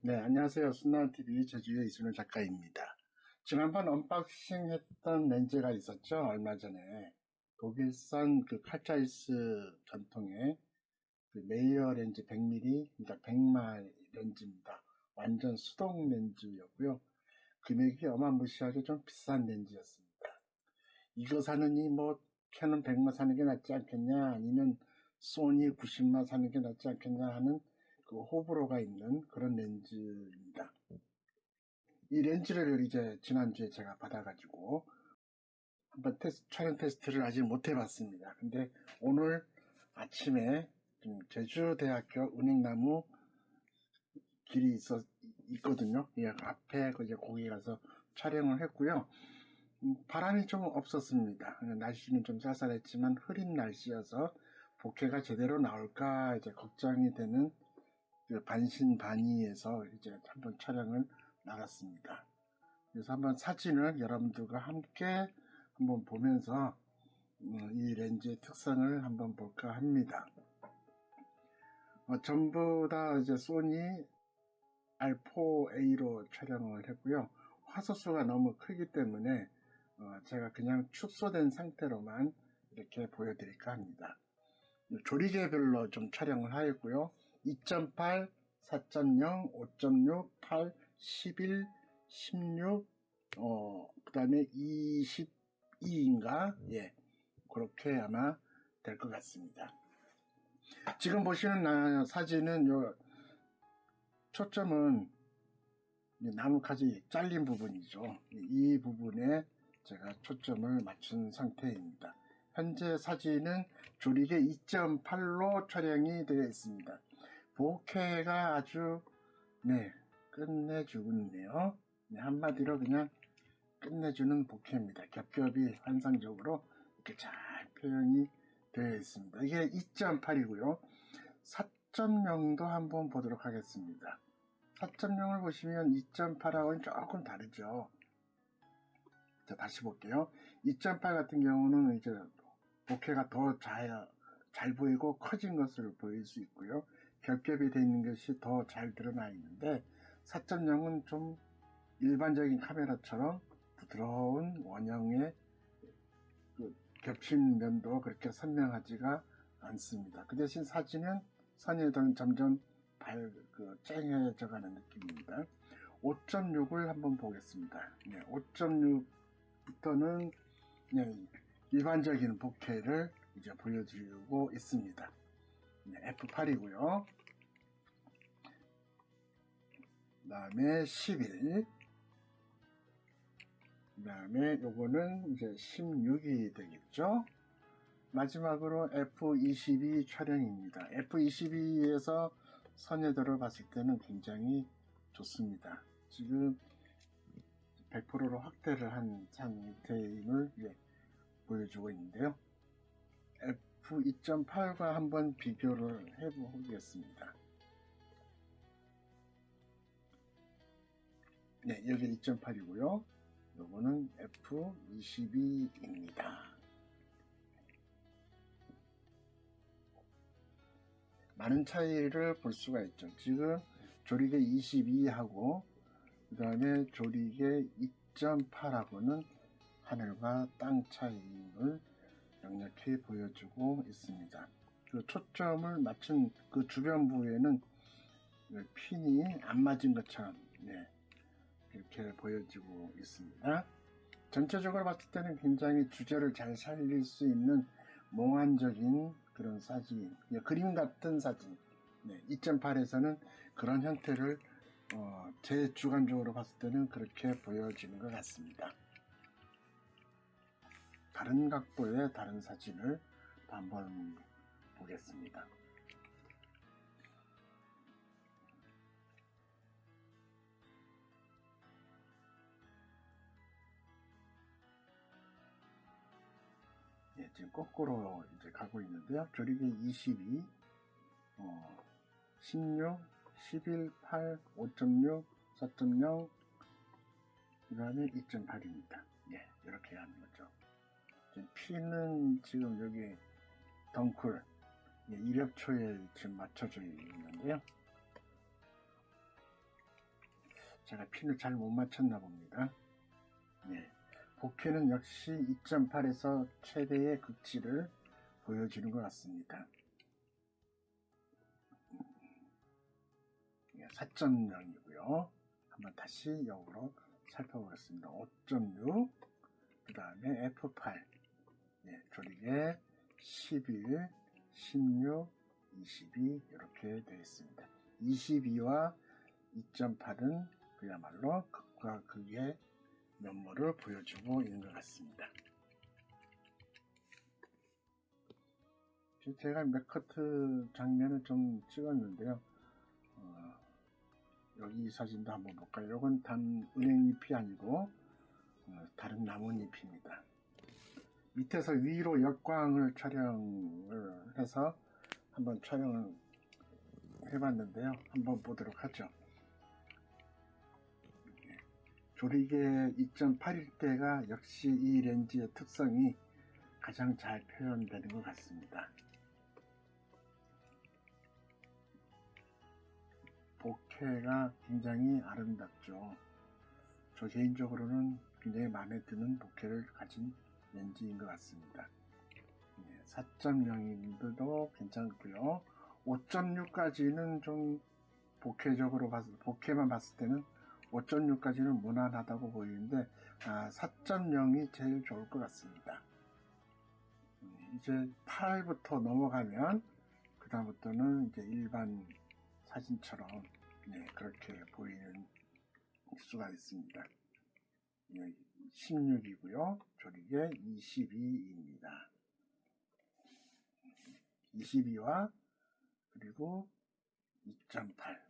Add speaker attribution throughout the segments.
Speaker 1: 네, 안녕하세요. 순나TV 제주의 이순우 작가입니다. 지난번 언박싱 했던 렌즈가 있었죠? 얼마 전에. 독일산 그 칼자이스 전통의 그 메이어 렌즈 100mm, 그러니까 100마 렌즈입니다. 완전 수동 렌즈였고요. 금액이 어마무시하게 좀 비싼 렌즈였습니다. 이거 사느니 뭐 캐논 100마 사는 게 낫지 않겠냐, 아니면 소니 90마 사는 게 낫지 않겠냐 하는 그 호불호가 있는 그런 렌즈입니다. 이 렌즈를 이제 지난주에 제가 받아가지고 한번 촬영 테스트를 아직 못 해봤습니다. 근데 오늘 아침에 제주대학교 은행나무 길이 있거든요. 예, 앞에 이제 거기 가서 촬영을 했고요. 바람이 좀 없었습니다. 날씨는 좀 쌀쌀했지만 흐린 날씨여서 bokeh가 제대로 나올까 이제 걱정이 되는 그 반신반의에서 이제 한번 촬영을 나갔습니다. 그래서 한번 사진을 여러분들과 함께 한번 보면서 이 렌즈의 특성을 한번 볼까 합니다. 전부 다 이제 소니 R4A로 촬영을 했고요. 화소수가 너무 크기 때문에 제가 그냥 축소된 상태로만 이렇게 보여드릴까 합니다. 조리개별로 좀 촬영을 하였고요. 2.8, 4.0, 5.6, 8, 11, 16, 그 다음에 22인가? 예, 그렇게 아마 될 것 같습니다. 지금 보시는 사진은 초점은 나뭇가지 잘린 부분이죠. 이 부분에 제가 초점을 맞춘 상태입니다. 현재 사진은 조리개 2.8로 촬영이 되어 있습니다. bokeh가 아주 끝내주네요. 한마디로 그냥 끝내주는 bokeh입니다. 겹겹이 환상적으로 이렇게 잘 표현이 되어 있습니다. 이게 2.8이고요 4.0도 한번 보도록 하겠습니다. 4.0을 보시면 2.8하고는 조금 다르죠. 자, 다시 볼게요. 2.8 같은 경우는 이제 bokeh가 더 잘 보이고 커진 것을 보일 수 있고요. 겹겹이 되어 있는 것이 더 잘 드러나 있는데 4.0은 좀 일반적인 카메라처럼 부드러운 원형의 그 겹친 면도 그렇게 선명하지가 않습니다. 그 대신 사진은 선에들은 점점 쨍해져 가는 느낌입니다. 5.6을 한번 보겠습니다. 5.6부터는 일반적인 bokeh를 이제 보여드리고 있습니다. F8이고요. 그 다음에 11, 그 다음에 요거는 이제 16이 되겠죠. 마지막으로 F22 촬영입니다. F22에서 선여도를 봤을 때는 굉장히 좋습니다. 지금 100%로 확대를 한 상태임을 보여주고 있는데요. F2.8과 한번 비교를 해보겠습니다. 네, 여기 2.8이고요. 요거는 F22입니다. 많은 차이를 볼 수가 있죠. 지금 조리개 22하고 그 다음에 조리개 2.8하고는 하늘과 땅 차이를 역력히 보여주고 있습니다. 그 초점을 맞춘 그 주변부에는 핀이 안 맞은 것처럼 이렇게 보여지고 있습니다. 전체적으로 봤을 때는 굉장히 주제를 잘 살릴 수 있는 몽환적인 그런 사진, 그림 같은 사진. 2.8에서는 그런 형태를 제 주관적으로 봤을 때는 그렇게 보여지는 것 같습니다. 다른 각도의 다른 사진을 한번 보겠습니다. 지금 거꾸로 이제 가고 있는데요. 조리개 22, 16, 11, 8, 5.6, 4.0, 그 다음에 2.8입니다. 이렇게 하는 거죠. P는 지금 여기 덩쿨 1엽초에 지금 맞춰져 있는데요. 제가 핀을 잘 못 맞췄나 봅니다. 예. 복회는 역시 2.8에서 최대의 극치를 보여주는 것 같습니다. 4.0이고요. 한번 다시 역으로 살펴보겠습니다. 5.6, 그 다음에 F8, 조리개 11, 16, 22 이렇게 되어 있습니다. 22와 2.8은 그야말로 극과 극의 면모를 보여주고 있는 것 같습니다. 제가 맥커트 장면을 좀 찍었는데요. 여기 이 사진도 한번 볼까요? 이건 단 은행잎이 아니고 다른 나뭇잎입니다. 밑에서 위로 역광을 촬영을 해서 한번 촬영을 해봤는데요. 한번 보도록 하죠. 조리개 2.8일 때가 역시 이 렌즈의 특성이 가장 잘 표현되는 것 같습니다. 복회가 굉장히 아름답죠. 저 개인적으로는 굉장히 마음에 드는 복회를 가진 렌즈인 것 같습니다. 4.0인데도 괜찮고요. 5.6까지는 좀 복회만 봤을 때는 5.6까지는 무난하다고 보이는데 4.0이 제일 좋을 것 같습니다. 이제 8부터 넘어가면 그 다음부터는 이제 일반 사진처럼 그렇게 보이는 수가 있습니다. 16이고요. 조리개 22입니다. 22와 그리고 2.8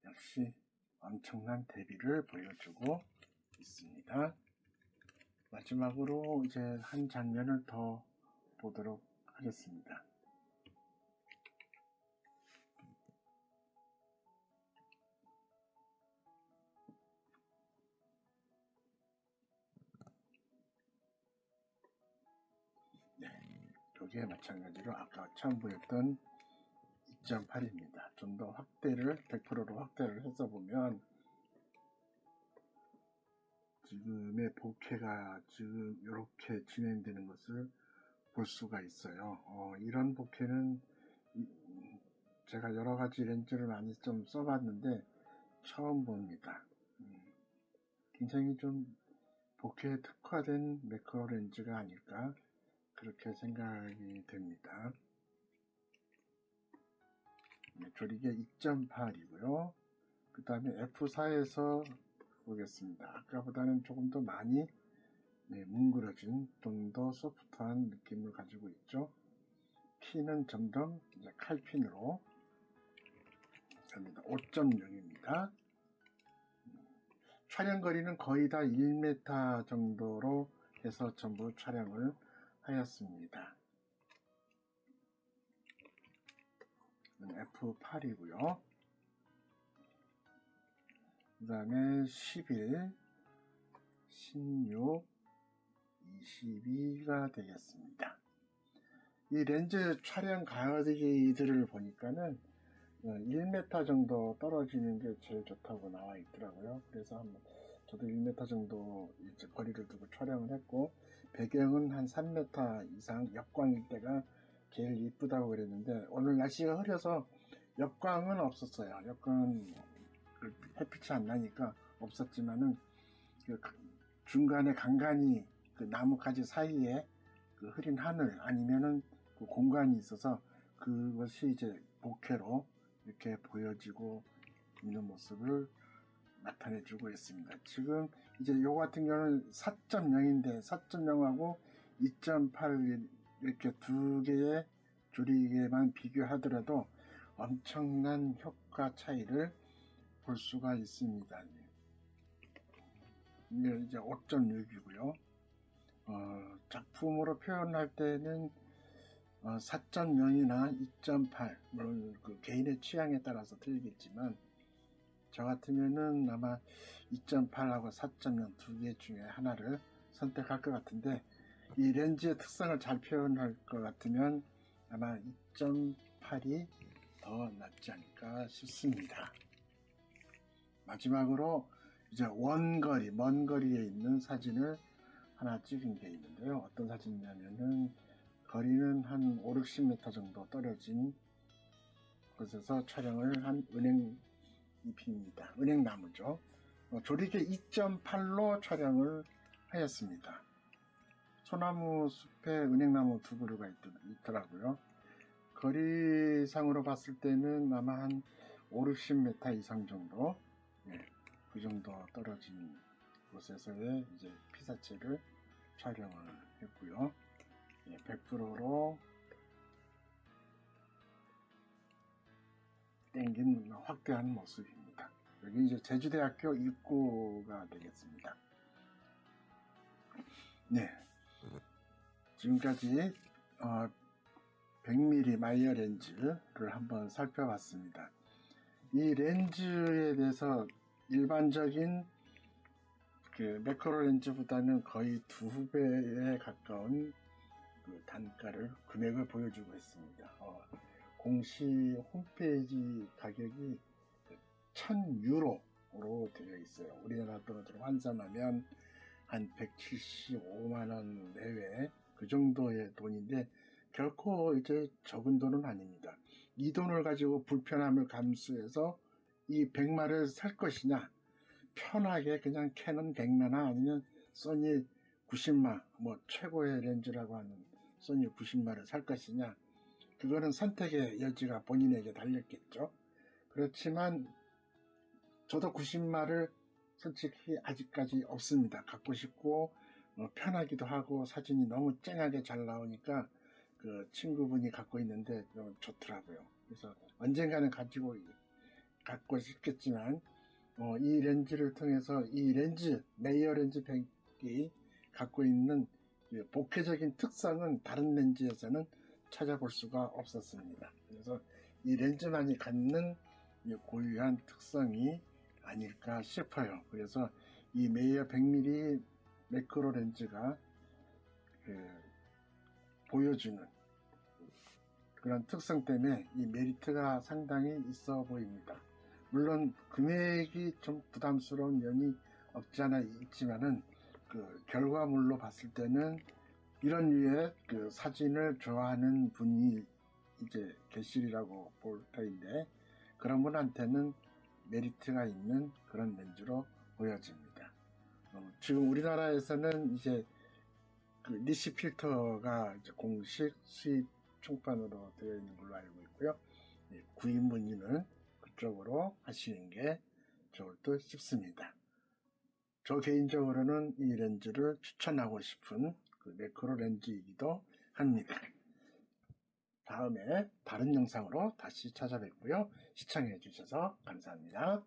Speaker 1: 역시 엄청난 대비를 보여주고 있습니다. 마지막으로 이제 한 장면을 더 보도록 하겠습니다. 여기에 마찬가지로 아까 처음 보였던 2.8입니다. 좀 더 확대를 100%로 확대를 해서 보면 지금의 복회가 지금 이렇게 진행되는 것을 볼 수가 있어요. 이런 복회는 제가 여러 가지 렌즈를 많이 좀 써봤는데 처음 봅니다. 굉장히 좀 복회에 특화된 매크로 렌즈가 아닐까 그렇게 생각이 됩니다. 조리개 2.8이고요. 그 다음에 F4에서 보겠습니다. 아까보다는 조금 더 많이 뭉그러진 좀 더 소프트한 느낌을 가지고 있죠. 핀은 점점 이제 칼핀으로 갑니다. 5.0입니다. 촬영 거리는 거의 다 1m 정도로 해서 전부 촬영을 하였습니다. F8이고요. 그 다음에 11, 16, 22가 되겠습니다. 이 렌즈 촬영 가이드를 보니까는 1m 정도 떨어지는 게 제일 좋다고 나와 있더라고요. 그래서 한번 저도 1m 정도 이제 거리를 두고 촬영을 했고, 배경은 한 3m 이상 역광일 때가 제일 이쁘다고 그랬는데 오늘 날씨가 흐려서 역광은 없었어요. 역광은 햇빛이 안 나니까 없었지만은 그 중간에 간간히 그 나뭇가지 사이에 그 흐린 하늘 아니면은 그 공간이 있어서 그것이 이제 복회로 이렇게 보여지고 있는 모습을 나타내주고 있습니다. 지금 이제 요 같은 경우는 4.0인데 4.0하고 2.8 이렇게 두 개의 조리개만 비교하더라도 엄청난 효과 차이를 볼 수가 있습니다. 이게 이제 5.6이고요. 작품으로 표현할 때는 4.0이나 2.8 물론 그 개인의 취향에 따라서 틀리겠지만 저 같으면은 아마 2.8하고 4.0 두 개 중에 하나를 선택할 것 같은데 이 렌즈의 특성을 잘 표현할 것 같으면 아마 2.8이 더 낫지 않을까 싶습니다. 마지막으로 이제 원거리, 먼 거리에 있는 사진을 하나 찍은 게 있는데요. 어떤 사진이냐면은 거리는 한 5, 60m 정도 떨어진 곳에서 촬영을 한 은행잎입니다. 은행나무죠. 조리개 2.8로 촬영을 하였습니다. 소나무 숲에 은행나무 두 그루가 있더라고요. 거리상으로 봤을 때는 아마 한 5, 60m 이상 정도, 그 정도 떨어진 곳에서의 이제 피사체를 촬영을 했고요. 100%로 땡긴 확대한 모습입니다. 여기 이제 제주대학교 입구가 되겠습니다. 네, 지금까지 100mm 마이어 렌즈를 한번 살펴봤습니다. 이 렌즈에 대해서 일반적인 그 매크로 렌즈보다는 거의 2배에 가까운 그 단가를 금액을 보여주고 있습니다. 공시 홈페이지 가격이 1000유로로 되어 있어요. 우리나라 돈으로 환산하면 한 175만원 내외 그 정도의 돈인데 결코 이제 적은 돈은 아닙니다. 이 돈을 가지고 불편함을 감수해서 이 100마를 살 것이냐, 편하게 그냥 캐논 100마나 아니면 소니 90마, 뭐 최고의 렌즈라고 하는 소니 90마를 살 것이냐, 그거는 선택의 여지가 본인에게 달렸겠죠. 그렇지만 저도 90마를 솔직히 아직까지 없습니다. 갖고 싶고 편하기도 하고 사진이 너무 쨍하게 잘 나오니까 그 친구분이 갖고 있는데 너무 좋더라고요. 그래서 언젠가는 갖고 싶겠지만 이 렌즈를 통해서 이 렌즈, 메이어 렌즈 100이 갖고 있는 복회적인 특성은 다른 렌즈에서는 찾아볼 수가 없었습니다. 그래서 이 렌즈만이 갖는 고유한 특성이 아닐까 싶어요. 그래서 이 메이어 100mm 매크로 렌즈가 보여주는 그런 특성 때문에 이 메리트가 상당히 있어 보입니다. 물론 금액이 좀 부담스러운 면이 없지 않아 있지만은 그 결과물로 봤을 때는 이런 류의 그 사진을 좋아하는 분이 이제 계시리라고 볼 터인데 그런 분한테는 메리트가 있는 그런 렌즈로 보여집니다. 지금 우리나라에서는 이제 그 니시 필터가 이제 공식 수입 총판으로 되어 있는 걸로 알고 있고요. 구입 문의는 그쪽으로 하시는 게 좋을 듯 싶습니다. 저 개인적으로는 이 렌즈를 추천하고 싶은 그 매크로 렌즈이기도 합니다. 다음에 다른 영상으로 다시 찾아뵙고요. 시청해 주셔서 감사합니다.